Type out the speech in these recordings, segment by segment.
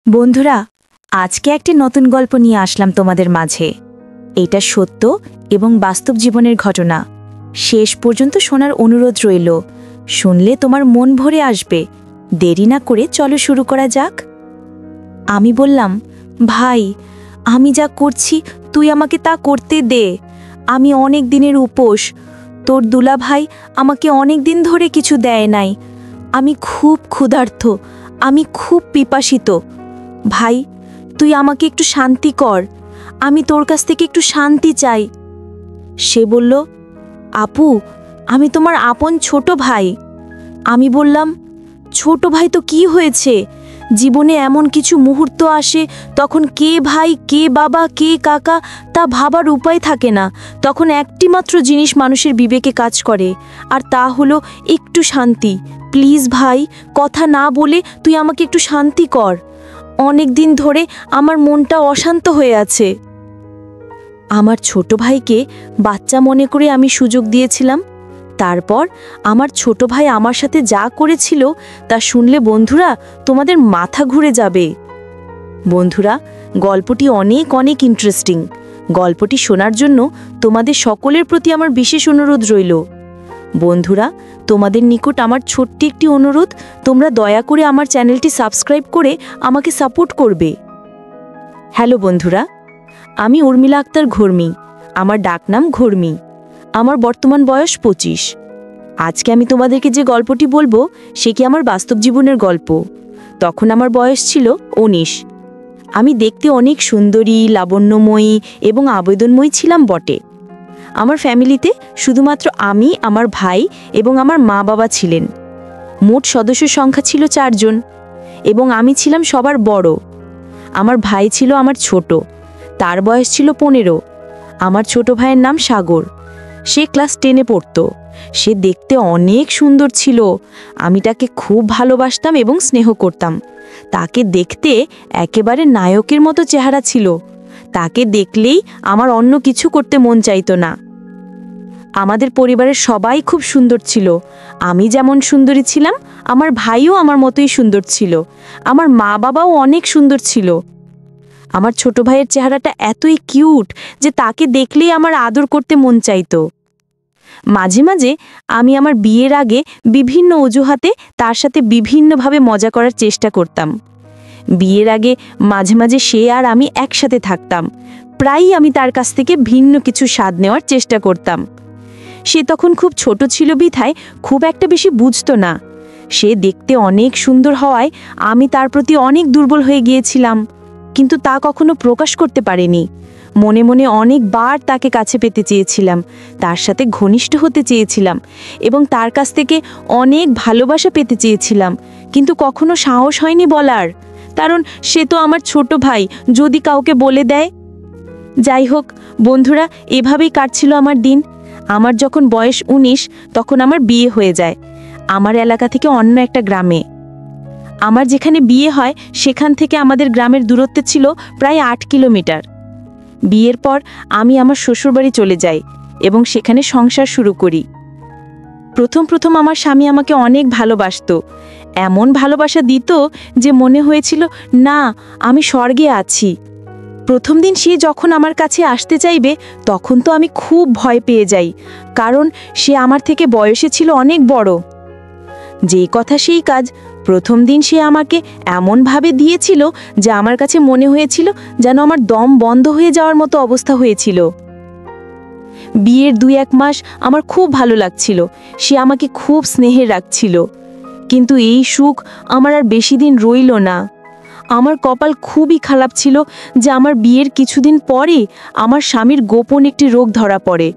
বন্ধুরা, আজকে একটি নতুন গল্প নিয়ে আসলাম তোমাদের মাঝে। এটা সত্য এবং বাস্তব জীবনের ঘটনা। শেষ পর্যন্ত শোনার অনুরোধ রইল। শুনলে তোমার মন ভরে আসবে। দেরি না করে চলো শুরু করা যাক। আমি বললাম, ভাই, আমি যা করছি তুই আমাকে তা করতে দে। আমি অনেক দিনের উপোস। তোর দুলা ভাই আমাকে অনেক দিন ধরে কিছু দেয় নাই। আমি খুব ক্ষুধার্ত, আমি খুব পিপাসিত। ভাই, তুই আমাকে একটু শান্তি কর। আমি তোর কাছ থেকে একটু শান্তি চাই। সে বলল, আপু, আমি তোমার আপন ছোট ভাই। আমি বললাম, ছোট ভাই তো কি হয়েছে? জীবনে এমন কিছু মুহূর্ত আসে তখন কে ভাই, কে বাবা, কে কাকা তা ভাবার উপায় থাকে না। তখন একটি মাত্র জিনিস মানুষের বিবেকে কাজ করে, আর তা হলো একটু শান্তি। প্লিজ ভাই, কথা না বলে তুই আমাকে একটু শান্তি কর। অনেক দিন ধরে আমার মনটা অশান্ত হয়ে আছে। আমার ছোট ভাইকে বাচ্চা মনে করে আমি সুযোগ দিয়েছিলাম। তারপর আমার ছোট ভাই আমার সাথে যা করেছিল তা শুনলে বন্ধুরা তোমাদের মাথা ঘুরে যাবে। বন্ধুরা, গল্পটি অনেক অনেক ইন্টারেস্টিং। গল্পটি শোনার জন্য তোমাদের সকলের প্রতি আমার বিশেষ অনুরোধ রইল। বন্ধুরা, তোমাদের নিকট আমার ছোট্ট একটি অনুরোধ, তোমরা দয়া করে আমার চ্যানেলটি সাবস্ক্রাইব করে আমাকে সাপোর্ট করবে। হ্যালো বন্ধুরা, আমি উর্মিলা আক্তার ঘর্মি। আমার ডাকনাম ঘর্মি। আমার বর্তমান বয়স 25। আজকে আমি তোমাদেরকে যে গল্পটি বলবো সে কি আমার বাস্তব জীবনের গল্প। তখন আমার বয়স ছিল 19। আমি দেখতে অনেক সুন্দরী, লাবণ্যময়ী এবং আবেদনময়ী ছিলাম বটে। আমার ফ্যামিলিতে শুধুমাত্র আমি, আমার ভাই এবং আমার মা বাবা ছিলেন। মোট সদস্য সংখ্যা ছিল 4 জন এবং আমি ছিলাম সবার বড়। আমার ভাই ছিল আমার ছোট, তার বয়স ছিল 15। আমার ছোট ভাইয়ের নাম সাগর। সে ক্লাস 10-এ পড়তো। সে দেখতে অনেক সুন্দর ছিল। আমি তাকে খুব ভালোবাসতাম এবং স্নেহ করতাম। তাকে দেখতে একেবারে নায়কের মতো চেহারা ছিল। তাকে দেখলেই আমার অন্য কিছু করতে মন চাইতো না। আমাদের পরিবারের সবাই খুব সুন্দর ছিল। আমি যেমন সুন্দরী ছিলাম, আমার ভাইও আমার মতোই সুন্দর ছিল। আমার মা বাবাও অনেক সুন্দর ছিল। আমার ছোট ভাইয়ের চেহারাটা এতই কিউট যে তাকে দেখলেই আমার আদর করতে মন চাইতো। মাঝে মাঝে আমি আমার বিয়ের আগে বিভিন্ন অজুহাতে তার সাথে বিভিন্নভাবে মজা করার চেষ্টা করতাম। বিয়ের আগে মাঝে মাঝে সে আর আমি একসাথে থাকতাম। প্রায়ই আমি তার কাছ থেকে ভিন্ন কিছু স্বাদ নেওয়ার চেষ্টা করতাম। সে তখন খুব ছোট ছিল বিধায় খুব একটা বেশি বুঝতো না। সে দেখতে অনেক সুন্দর হওয়ায় আমি তার প্রতি অনেক দুর্বল হয়ে গিয়েছিলাম, কিন্তু তা কখনো প্রকাশ করতে পারিনি। মনে মনে অনেকবার তাকে কাছে পেতে চেয়েছিলাম, তার সাথে ঘনিষ্ঠ হতে চেয়েছিলাম এবং তার কাছ থেকে অনেক ভালোবাসা পেতে চেয়েছিলাম, কিন্তু কখনো সাহস হয়নি বলার। কারণ সে তো আমার ছোট ভাই, যদি কাউকে বলে দেয়। যাই হোক বন্ধুরা, এভাবেই কাটছিল আমার দিন। আমার যখন বয়স 19 তখন আমার বিয়ে হয়ে যায় আমার এলাকা থেকে অন্য একটা গ্রামে। আমার যেখানে বিয়ে হয় সেখান থেকে আমাদের গ্রামের দূরত্ব ছিল প্রায় 8 কিলোমিটার। বিয়ের পর আমি আমার শ্বশুরবাড়ি চলে যাই এবং সেখানে সংসার শুরু করি। প্রথম আমার স্বামী আমাকে অনেক ভালোবাসতো। এমন ভালোবাসা দিত যে মনে হয়েছিল না, আমি স্বর্গে আছি। প্রথম দিন সে যখন আমার কাছে আসতে চাইবে তখন তো আমি খুব ভয় পেয়ে যাই, কারণ সে আমার থেকে বয়সে ছিল অনেক বড়। যেই কথা সেই কাজ, প্রথম দিন সে আমাকে এমনভাবে দিয়েছিল যে আমার কাছে মনে হয়েছিল যেন আমার দম বন্ধ হয়ে যাওয়ার মতো অবস্থা হয়েছিল। বিয়ের 2-1 মাস আমার খুব ভালো লাগছিল। সে আমাকে খুব স্নেহে রাখছিল, কিন্তু এই সুখ আমার আর বেশি দিন রইল না। আমার কপাল খুবই খারাপ ছিল যে আমার বিয়ের কিছুদিন পরে আমার স্বামীর গোপন একটি রোগ ধরা পড়ে,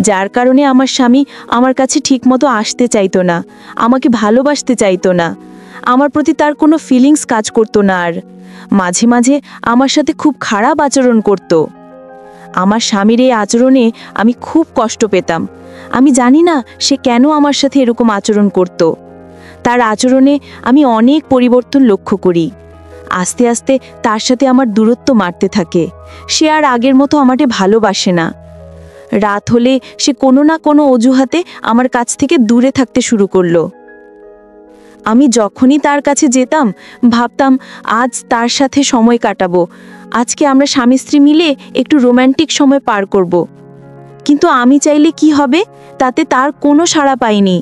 যার কারণে আমার স্বামী আমার কাছে ঠিকমতো আসতে চাইতো না, আমাকে ভালোবাসতে চাইতো না। আমার প্রতি তার কোনো ফিলিংস কাজ করতো না আর মাঝে মাঝে আমার সাথে খুব খারাপ আচরণ করত। আমার স্বামীর এই আচরণে আমি খুব কষ্ট পেতাম। আমি জানি না সে কেন আমার সাথে এরকম আচরণ করত। তার আচরণে আমি অনেক পরিবর্তন লক্ষ্য করি। আস্তে আস্তে তার সাথে আমার দূরত্ব মারতে থাকে। সে আর আগের মতো আমাকে ভালোবাসে না। রাত হলে সে কোনো না কোনো অজুহাতে আমার কাছ থেকে দূরে থাকতে শুরু করলো। আমি যখনই তার কাছে যেতাম ভাবতাম আজ তার সাথে সময় কাটাবো, আজকে আমরা স্বামী স্ত্রী মিলে একটু রোম্যান্টিক সময় পার করব। কিন্তু আমি চাইলে কি হবে, তাতে তার কোনো সাড়া পাইনি।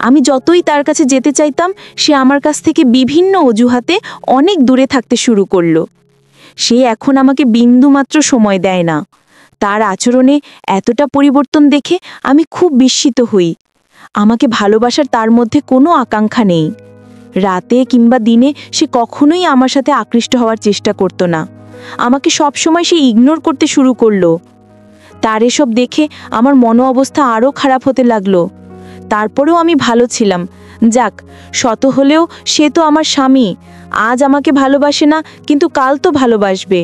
আমি যতই তার কাছে যেতে চাইতাম সে আমার কাছ থেকে বিভিন্ন অজুহাতে অনেক দূরে থাকতে শুরু করলো। সে এখন আমাকে বিন্দুমাত্র সময় দেয় না। তার আচরণে এতটা পরিবর্তন দেখে আমি খুব বিস্মিত হই। আমাকে ভালোবাসার তার মধ্যে কোনো আকাঙ্ক্ষা নেই। রাতে কিংবা দিনে সে কখনোই আমার সাথে আকৃষ্ট হওয়ার চেষ্টা করতো না। আমাকে সবসময় সে ইগনোর করতে শুরু করলো। তার এসব দেখে আমার মনো অবস্থা আরও খারাপ হতে লাগলো। তারপরেও আমি ভালো ছিলাম। যাক, শত হলেও সে তো আমার স্বামী। আজ আমাকে ভালোবাসে না, কিন্তু কাল তো ভালোবাসবে।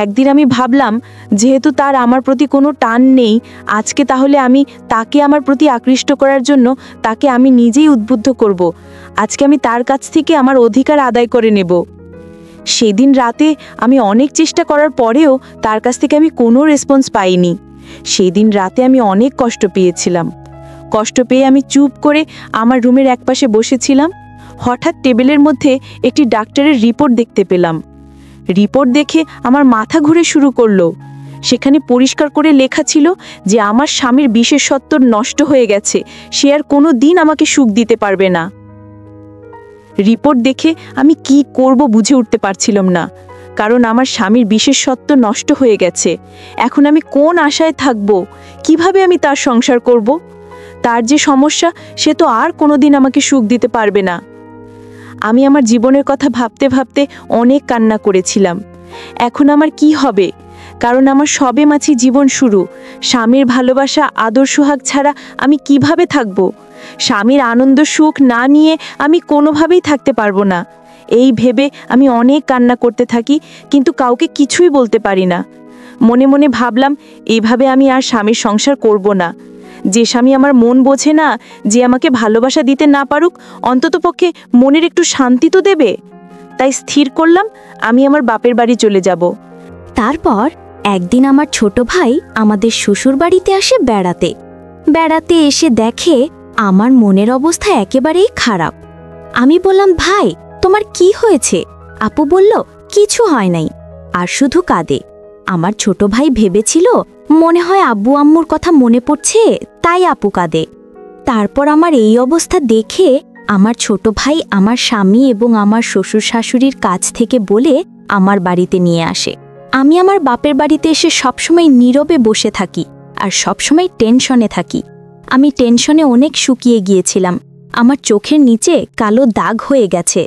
একদিন আমি ভাবলাম, যেহেতু তার আমার প্রতি কোনো টান নেই, আজকে তাহলে আমি তাকে আমার প্রতি আকৃষ্ট করার জন্য তাকে আমি নিজেই উদ্বুদ্ধ করব। আজকে আমি তার কাছ থেকে আমার অধিকার আদায় করে নেব। সেদিন রাতে আমি অনেক চেষ্টা করার পরেও তার কাছ থেকে আমি কোনো রেসপন্স পাইনি। সেদিন রাতে আমি অনেক কষ্ট পেয়েছিলাম। কষ্ট পেয়ে আমি চুপ করে আমার রুমের একপাশে বসেছিলাম। হঠাৎ টেবিলের মধ্যে একটি ডাক্তারের রিপোর্ট দেখতে পেলাম। রিপোর্ট দেখে আমার মাথা ঘুরে শুরু করলো। সেখানে পরিষ্কার করে লেখা ছিল যে আমার স্বামীর বিশেষত্ব নষ্ট হয়ে গেছে, সে আর কোনো দিন আমাকে সুখ দিতে পারবে না। রিপোর্ট দেখে আমি কি করব বুঝে উঠতে পারছিলাম না, কারণ আমার স্বামীর বিশেষত্ব নষ্ট হয়ে গেছে। এখন আমি কোন আশায় থাকব, কিভাবে আমি তার সংসার করব? তার যে সমস্যা, সে তো আর কোনোদিন আমাকে সুখ দিতে পারবে না। আমি আমার জীবনের কথা ভাবতে ভাবতে অনেক কান্না করেছিলাম। এখন আমার কি হবে? কারণ আমার সবে মাছি জীবন শুরু। স্বামীর ভালোবাসা, আদর সোহাগ ছাড়া আমি কিভাবে থাকব? স্বামীর আনন্দ সুখ না নিয়ে আমি কোনোভাবেই থাকতে পারবো না। এই ভেবে আমি অনেক কান্না করতে থাকি, কিন্তু কাউকে কিছুই বলতে পারি না। মনে মনে ভাবলাম, এইভাবে আমি আর স্বামীর সংসার করব না। যে স্বামী আমার মন বোঝে না, যে আমাকে ভালোবাসা দিতে না পারুক, অন্ততপক্ষে মনের একটু শান্তি তো দেবে। তাই স্থির করলাম আমি আমার বাপের বাড়ি চলে যাব। তারপর একদিন আমার ছোট ভাই আমাদের শ্বশুর বাড়িতে আসে বেড়াতে এসে দেখে আমার মনের অবস্থা একেবারেই খারাপ। আমি বললাম, ভাই তোমার কি হয়েছে? আপু বলল, কিছু হয় নাই, আর শুধু কাঁদে। আমার ছোট ভাই ভেবেছিল মনে হয় আব্বু আম্মুর কথা মনে পড়ছে, তাই আপু কাঁদে। তারপর আমার এই অবস্থা দেখে আমার ছোট ভাই আমার স্বামী এবং আমার শ্বশুর শাশুড়ির কাছ থেকে বলে আমার বাড়িতে নিয়ে আসে। আমি আমার বাপের বাড়িতে এসে সবসময় নীরবে বসে থাকি আর সবসময় টেনশনে থাকি। আমি টেনশনে অনেক শুকিয়ে গিয়েছিলাম। আমার চোখের নিচে কালো দাগ হয়ে গেছে।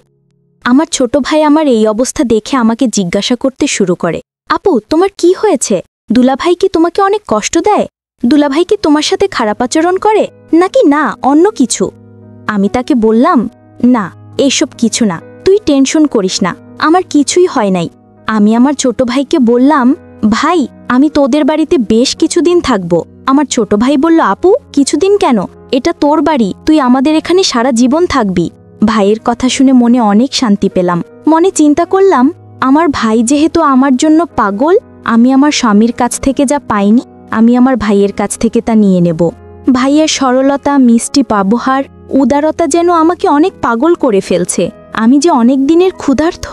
আমার ছোট ভাই আমার এই অবস্থা দেখে আমাকে জিজ্ঞাসা করতে শুরু করে, আপু তোমার কি হয়েছে? দুলাভাই কি তোমাকে অনেক কষ্ট দেয়? দুলাভাই কি তোমার সাথে খারাপ আচরণ করে, নাকি না অন্য কিছু? আমি তাকে বললাম, না এইসব কিছু না, তুই টেনশন করিস না, আমার কিছুই হয় নাই। আমি আমার ছোট ভাইকে বললাম, ভাই আমি তোদের বাড়িতে বেশ কিছুদিন থাকবো। আমার ছোট ভাই বলল, আপু কিছুদিন কেন? এটা তোর বাড়ি, তুই আমাদের এখানে সারা জীবন থাকবি। ভাইয়ের কথা শুনে মনে অনেক শান্তি পেলাম। মনে চিন্তা করলাম, আমার ভাই যেহেতু আমার জন্য পাগল, আমি আমার স্বামীর কাছ থেকে যা পাইনি আমি আমার ভাইয়ের কাছ থেকে তা নিয়ে নেব। ভাইয়ের সরলতা, মিষ্টি ব্যবহার, উদারতা যেন আমাকে অনেক পাগল করে ফেলছে। আমি যে অনেক দিনের ক্ষুধার্ত।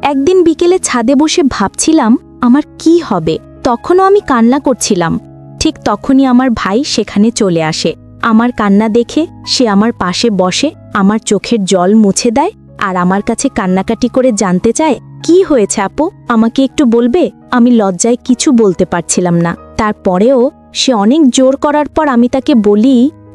একদিন বিকেলে ছাদে বসে ভাবছিলাম আমার কি হবে, তখনও আমি কান্না করছিলাম। ঠিক তখনই আমার ভাই সেখানে চলে আসে। আমার কান্না দেখে সে আমার পাশে বসে, আমার চোখের জল মুছে দেয় আর আমার কাছে কান্নাকাটি করে জানতে চায়, কি হয়েছে আপু, আমাকে একটু বলবে? আমি লজ্জায় কিছু বলতে পারছিলাম না। তারপরেও সে অনেক জোর করার পর আমি তাকে বলি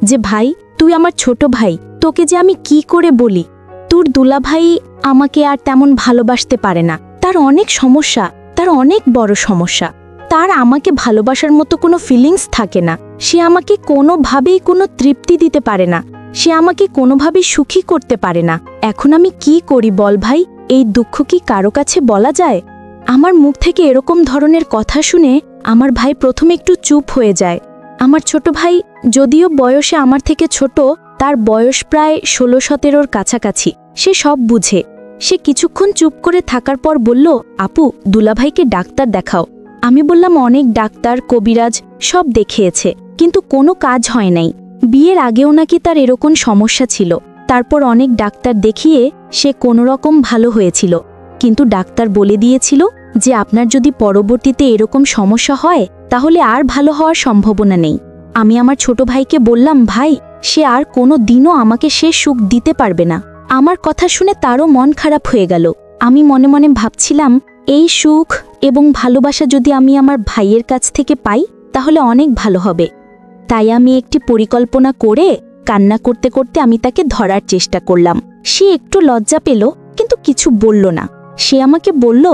যে, ভাই তুই আমার ছোট ভাই, তোকে যে আমি কি করে বলি? তোর দুলাভাই আমাকে আর তেমন ভালোবাসতে পারে না, তার অনেক সমস্যা, তার অনেক বড় সমস্যা। তার আমাকে ভালোবাসার মতো কোনো ফিলিংস থাকে না। সে আমাকে কোনোভাবেই কোনো তৃপ্তি দিতে পারে না। সে আমাকে কোনোভাবেই সুখী করতে পারে না। এখন আমি কি করি বল ভাই? এই দুঃখ কি কারো কাছে বলা যায়? আমার মুখ থেকে এরকম ধরনের কথা শুনে আমার ভাই প্রথমে একটু চুপ হয়ে যায়। আমার ছোট ভাই যদিও বয়সে আমার থেকে ছোট, তার বয়স প্রায় 16-17-র কাছাকাছি। সে সব বুঝে। সে কিছুক্ষণ চুপ করে থাকার পর বলল, আপু দুলাভাইকে ডাক্তার দেখাও। আমি বললাম, অনেক ডাক্তার কবিরাজ সব দেখিয়েছে, কিন্তু কোনো কাজ হয় নাই। বিয়ের আগেও নাকি তার এরকম সমস্যা ছিল। তারপর অনেক ডাক্তার দেখিয়ে সে কোনো রকম ভালো হয়েছিল, কিন্তু ডাক্তার বলে দিয়েছিল যে আপনার যদি পরবর্তীতে এরকম সমস্যা হয় তাহলে আর ভালো হওয়ার সম্ভাবনা নেই। আমি আমার ছোট ভাইকে বললাম, ভাই, সে আর কোনো দিনও আমাকে সে সুখ দিতে পারবে না। আমার কথা শুনে তারও মন খারাপ হয়ে গেল। আমি মনে মনে ভাবছিলাম, এই সুখ এবং ভালোবাসা যদি আমি আমার ভাইয়ের কাছ থেকে পাই তাহলে অনেক ভালো হবে। তাই আমি একটি পরিকল্পনা করে কান্না করতে করতে আমি তাকে ধরার চেষ্টা করলাম। সে একটু লজ্জা পেল, কিন্তু কিছু বলল না। সে আমাকে বলল,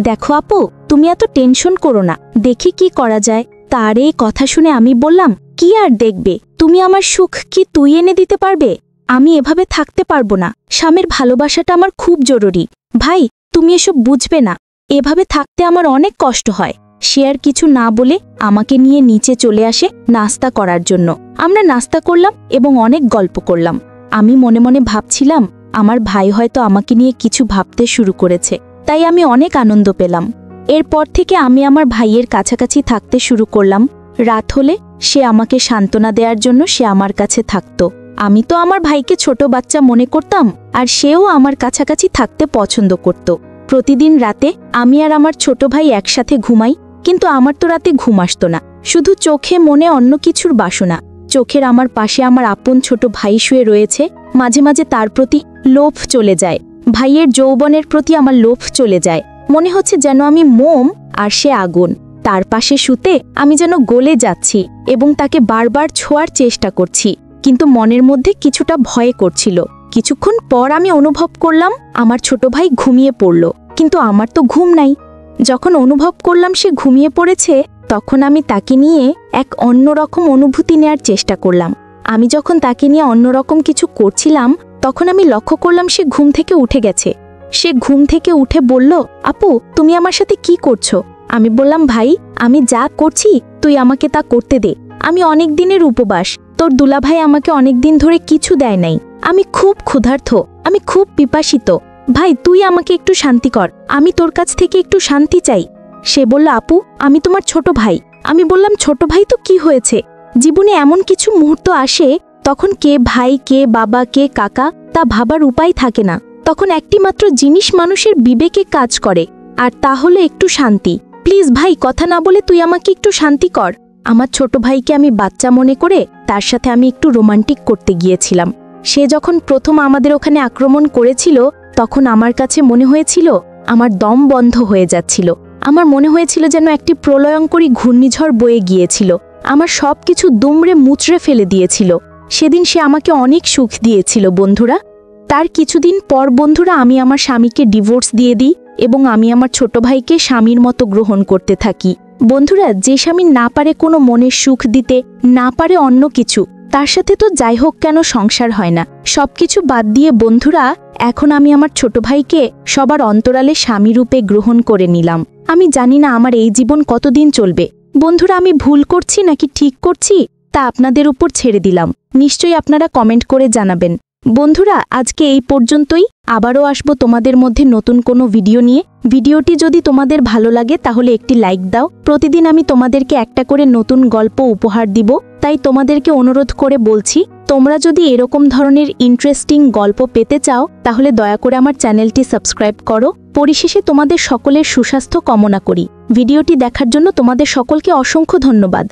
দেখো আপু, তুমি এত টেনশন করো না, দেখি কি করা যায়। তার এই কথা শুনে আমি বললাম, কি আর দেখবে, তুমি আমার সুখ কি তুই এনে দিতে পারবে? আমি এভাবে থাকতে পারবো না। স্বামীর ভালোবাসাটা আমার খুব জরুরি। ভাই, তুমি এসব বুঝবে না, এভাবে থাকতে আমার অনেক কষ্ট হয়। সে আর কিছু না বলে আমাকে নিয়ে নিচে চলে আসে নাস্তা করার জন্য। আমরা নাস্তা করলাম এবং অনেক গল্প করলাম। আমি মনে মনে ভাবছিলাম, আমার ভাই হয়তো আমাকে নিয়ে কিছু ভাবতে শুরু করেছে, তাই আমি অনেক আনন্দ পেলাম। এরপর থেকে আমি আমার ভাইয়ের কাছাকাছি থাকতে শুরু করলাম। রাত হলে সে আমাকে সান্ত্বনা দেওয়ার জন্য সে আমার কাছে থাকত। আমি তো আমার ভাইকে ছোট বাচ্চা মনে করতাম, আর সেও আমার কাছাকাছি থাকতে পছন্দ করত। প্রতিদিন রাতে আমি আর আমার ছোট ভাই একসাথে ঘুমাই, কিন্তু আমার তো রাতে ঘুম আসতো না, শুধু চোখে মনে অন্য কিছুর বাসনা। চোখের আমার পাশে আমার আপন ছোট ভাই শুয়ে রয়েছে, মাঝে মাঝে তার প্রতি লোভ চলে যায়। ভাইয়ের যৌবনের প্রতি আমার লোভ চলে যায়। মনে হচ্ছে যেন আমি মোম আর সে আগুন। তার পাশে শুতে আমি যেন গলে যাচ্ছি এবং তাকে বারবার ছোঁয়ার চেষ্টা করছি, কিন্তু মনের মধ্যে কিছুটা ভয় করছিল। কিছুক্ষণ পর আমি অনুভব করলাম আমার ছোট ভাই ঘুমিয়ে পড়ল, কিন্তু আমার তো ঘুম নাই। যখন অনুভব করলাম সে ঘুমিয়ে পড়েছে, তখন আমি তাকে নিয়ে এক অন্যরকম অনুভূতি নেয়ার চেষ্টা করলাম। আমি যখন তাকে নিয়ে অন্যরকম কিছু করছিলাম, তখন আমি লক্ষ্য করলাম সে ঘুম থেকে উঠে গেছে। সে ঘুম থেকে উঠে বলল, আপু, তুমি আমার সাথে কি করছো? আমি বললাম, ভাই, আমি যা করছি তুই আমাকে তা করতে দে। আমি অনেক দিনের উপবাস, তোর দুলাভাই আমাকে অনেক দিন ধরে কিছু দেয় নাই। আমি খুব ক্ষুধার্ত, আমি খুব পিপাসিত। ভাই, তুই আমাকে একটু শান্তি কর, আমি তোর কাছ থেকে একটু শান্তি চাই। সে বলল, আপু, আমি তোমার ছোট ভাই। আমি বললাম, ছোট ভাই তো কি হয়েছে? জীবনে এমন কিছু মুহূর্ত আসে তখন কে ভাই, কে বাবা, কে কাকা তা ভাবার উপায় থাকে না। তখন একটি মাত্র জিনিস মানুষের বিবেকে কাজ করে, আর তা হলো একটু শান্তি। প্লিজ ভাই, কথা না বলে তুই আমাকে একটু শান্তি কর। আমার ছোট ভাইকে আমি বাচ্চা মনে করে তার সাথে আমি একটু রোমান্টিক করতে গিয়েছিলাম। সে যখন প্রথম আমাদের ওখানে আক্রমণ করেছিল, তখন আমার কাছে মনে হয়েছিল আমার দম বন্ধ হয়ে যাচ্ছিল। আমার মনে হয়েছিল যেন একটি প্রলয়ঙ্করী ঘূর্ণিঝড় বয়ে গিয়েছিল, আমার সব কিছু দুমড়ে মুচড়ে ফেলে দিয়েছিল। সেদিন সে আমাকে অনেক সুখ দিয়েছিল বন্ধুরা। তার কিছুদিন পর বন্ধুরা আমি আমার স্বামীকে ডিভোর্স দিয়ে দিই এবং আমি আমার ছোট ভাইকে স্বামীর মতো গ্রহণ করতে থাকি। বন্ধুরা, যে স্বামী না পারে কোনো মনের সুখ দিতে, না পারে অন্য কিছু, তার সাথে তো যাই হোক কেন সংসার হয় না। সবকিছু বাদ দিয়ে বন্ধুরা, এখন আমি আমার ছোট ভাইকে সবার অন্তরালে স্বামী রূপে গ্রহণ করে নিলাম। আমি জানি না আমার এই জীবন কতদিন চলবে। বন্ধুরা, আমি ভুল করছি নাকি ঠিক করছি তা আপনাদের উপর ছেড়ে দিলাম। নিশ্চয়ই আপনারা কমেন্ট করে জানাবেন। বন্ধুরা, আজকে এই পর্যন্তই। আবারও আসবো তোমাদের মধ্যে নতুন কোনো ভিডিও নিয়ে। ভিডিওটি যদি তোমাদের ভালো লাগে তাহলে একটি লাইক দাও। প্রতিদিন আমি তোমাদেরকে একটা করে নতুন গল্প উপহার দিব, তাই তোমাদেরকে অনুরোধ করে বলছি, তোমরা যদি এরকম ধরনের ইন্টারেস্টিং গল্প পেতে চাও তাহলে দয়া করে আমার চ্যানেলটি সাবস্ক্রাইব করো। পরিশেষে তোমাদের সকলের সুস্বাস্থ্য কামনা করি। ভিডিওটি দেখার জন্য তোমাদের সকলকে অসংখ্য ধন্যবাদ।